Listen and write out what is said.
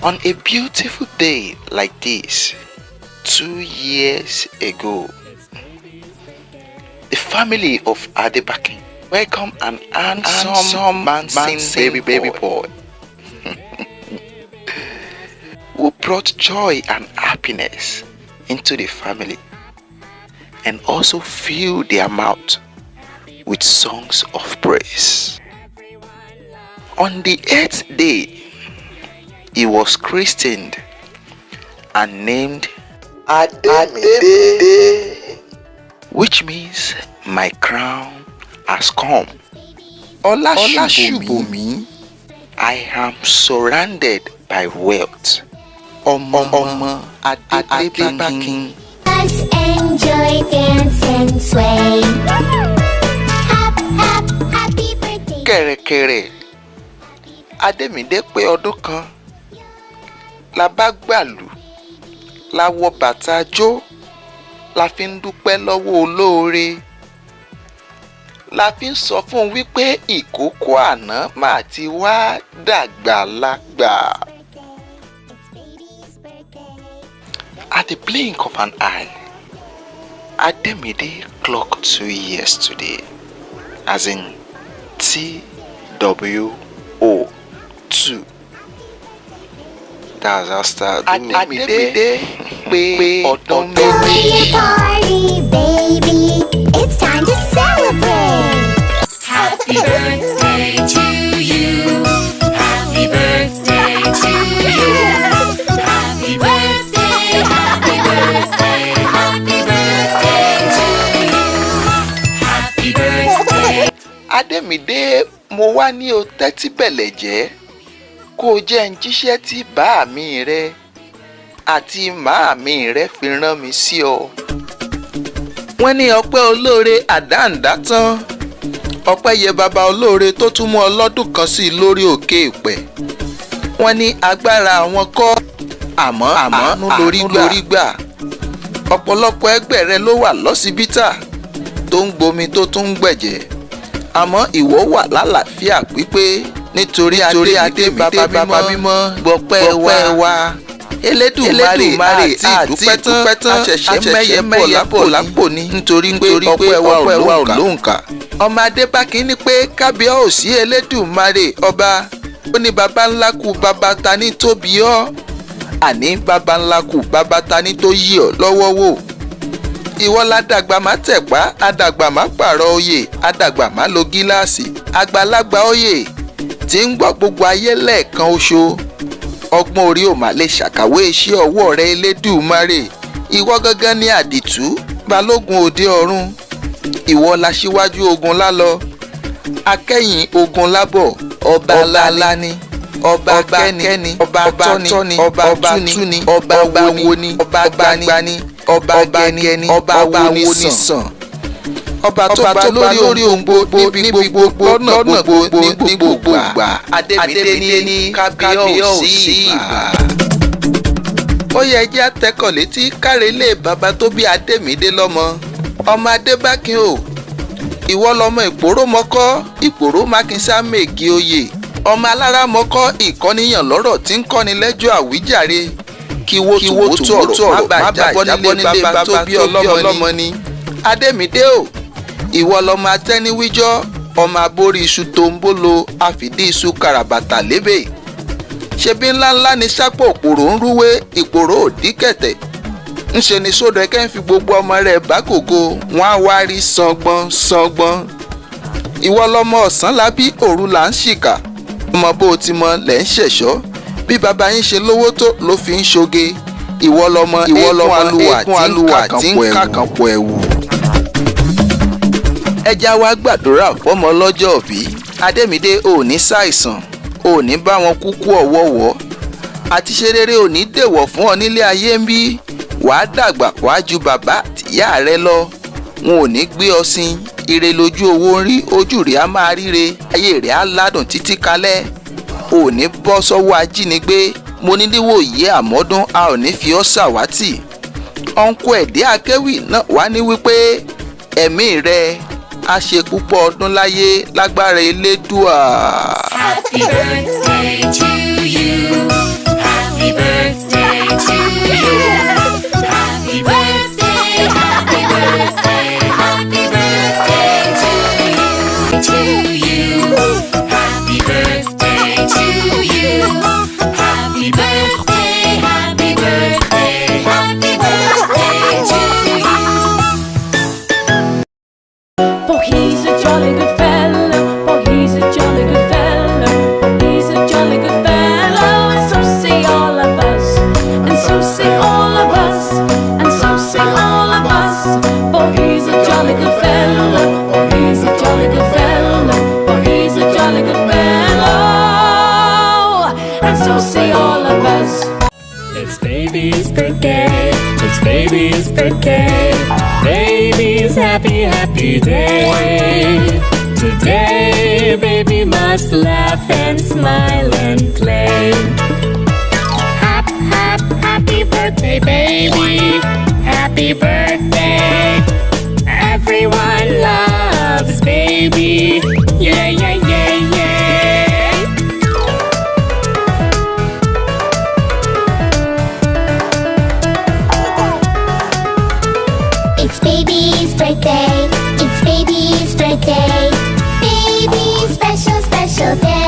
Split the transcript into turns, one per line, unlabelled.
On a beautiful day like this, 2 years ago, the family of Adebakin welcomed an handsome bouncing baby boy who brought joy and happiness into the family and also filled their mouth with songs of praise. On the 8th day, he was christened and named Ademide, which means my crown has come. OlaSubomi, I am surrounded by wealth. Ọmọ Adebakin.
Let's enjoy, dance and sway. Happy birthday.
Kẹ̀rẹ̀kẹ̀rẹ̀ Ademide pé ọdún kan, la bá gbàlù, la wọ bàtà jó, la fi ń dúpẹ́ lọ́wọ́ olóore, la fi ń sọ fún un wípé ìkókó àná máa ti wá dàgbà lágbà. At the blink of an eye, Ademide clocked 2 years today, as in TWO2. That's our start. Ademide pé ọdún méjì.
Party, baby. It's time to celebrate.
Happy birthday to you. Happy birthday to you. Happy birthday, happy birthday, happy birthday to you. Happy birthday.
Ademide, mo wá ní o tẹ́tí bẹ̀lẹ̀ jẹ́ kó o jẹ́ ń jíṣẹ́ tí bàámi rẹ àti màámi rẹ fi rán mi sí ọ. Wọ́n ní ọpẹ́ olóore àdáǹdá tán. Ọpẹ́ yẹ baba olóore tó tún mú ọlọ́dún kan sí i lórí òkè ìpẹ́. Wọ́n ní agbára àwọn kọ́ àmọ́ àánú lórí gbà. Ọ̀pọ̀lọpọ̀ ẹgbẹ́ rẹ ló wà lọ́sibítà tó ń gbomi tó tún ń gbẹ̀jẹ̀. Àmọ́ ìwọ wà lálàáfíà pípé nítorí adé bàbá mímọ́ gbọpẹ́ wa. Elédùmarè àti ìdúpẹ́ tán àṣẹ̀ṣẹ̀ mẹ́yẹ bọ̀ lápò ní nítorí pé ọpẹ́ wa ò lóǹkà. Ọmọ Adébákin ní pé kábíyèsí Elédùmarè ọba ó ní baba ńlá kú baba tani tó bí ọ́, àní baba ńlá kú baba tani tó yí ọ́ lọ́wọ́ wò. Ìwọ ládàgbà má tẹ̀pá, àdàgbà má pààrọ̀ oyè, àdàgbà má lo gíláàsì, àgbàlagbà oyè tí ń gbọ́ gbogbo ayé lẹ́ẹ̀kan oṣù. Ọgbọ́n orí ò má lè ṣàkàwé iṣẹ́ ọwọ́ rẹ Elédùmarè. Ìwọ gangan ni àdìtú balógun òde ọ̀run. Ìwọ láṣíwájú ogun lálọ, akẹ́yìn ogun lábọ̀. Ọba ńlá ni, ọba kẹ́ni, ọba tọ́ni, ọba túni, ọba woni, ọba gbani, ọba gẹni, ọba woni sàn. Ọba tó bá lórí ohun gbogbo ní gbogbo lọ́nà gbogbo ní gbogbo ìgbà. Ademide ní kábíyèsí ìbà. Ó yẹ jẹ́ àtẹ́kọ̀ létí kárẹ́lẹ̀ bàbá tó bí Ademide lọ́mọ. Ọmọ Adébákin o, ìwọ lọmọ ìpòró mọ́kọ́, ìpòró mákinsá mègì oyè. Ọmọ alára mọ́kọ́ ìkọ́niyàn lọ́rọ̀ tí ń kọ́ni lẹ́jọ́ àwíjàre. Kí wo tó ọ̀rọ̀ má bàa jábọ́ nílé bàbá tó bí ọlọ́mọ ni. Ademide o, ìwọ lọmọ atẹ́niwíjọ́, ọmọ aborí iṣu tó ń bolo àfìdí iṣu kàràbàtà lébè. Ṣebí ńláńlá ni sápò òpòrò ń rúwé, ìpòrò òdí kẹ̀tẹ̀. Ńṣe ni sódò ẹkẹ́ ń fi gbogbo ọmọ rẹ̀ bá gògo, wọ́n á wá rí sangbọ́n. Ìwọ lọmọ ọ̀sán lábí òru là ń ṣìkà. Ọmọ bó ti mọ lẹ̀ ń ṣẹ̀ṣọ́. Bí baba yín ṣe lówó tó ló fi ń ṣoge. Ìwọ lọmọ eégún aluwà tí ń kàkànpọ̀ ẹ̀wù. Ẹja wa gbàdúrà fọ́mọ lọ́jọ́ òbí. Ademide ò ní ṣàìsàn, ò ní bá wọn kúkú ọ̀wọ́wọ́. Àti ṣe rere ò ní dèwọ̀ fún ọ nílé ayé ń bí. Wàá dàgbà wàá ju bàbá tìyá rẹ lọ. Wọn ò ní gbé ọ sin. Ire lójú owó ń rí, ojú rẹ̀ á máa ríre, ayé rẹ̀ á ládùn títí kalẹ̀. Ò ní bọ́ sọ́wọ́ ajínigbé. Mo ní níwòye àmọ́dún a ò ní fi ọ́ ṣàwátì. Ọ̀nkú ẹ̀dẹ́ akéwì náà wá ní wípé ẹ̀mí rẹ̀ á ṣe púpọ̀ ọdún láyé lágbára Elédùà.
Happy birthday to you. Happy to you. Happy birthday, happy birthday, happy birthday to you. To you. Happy birthday to you. Happy birthday, happy birthday, happy birthday to you.
For he's a jolly good fellow, for he's a jolly good fellow, for he's a jolly good fellow, and so say all of us, and so say all of us, and so say all of us. For he's a jolly good fellow, for he's a jolly good fellow, for he's a jolly good fellow, and so say all of us.
It's baby's birthday, it's baby's birthday, baby's happy, happy day. Today, baby must laugh and smile and play. Happy birthday, baby, happy birthday. Everyone loves baby, yeah, yeah, yeah, yeah.
It's baby's birthday. It's baby's birthday. Baby's special, special day.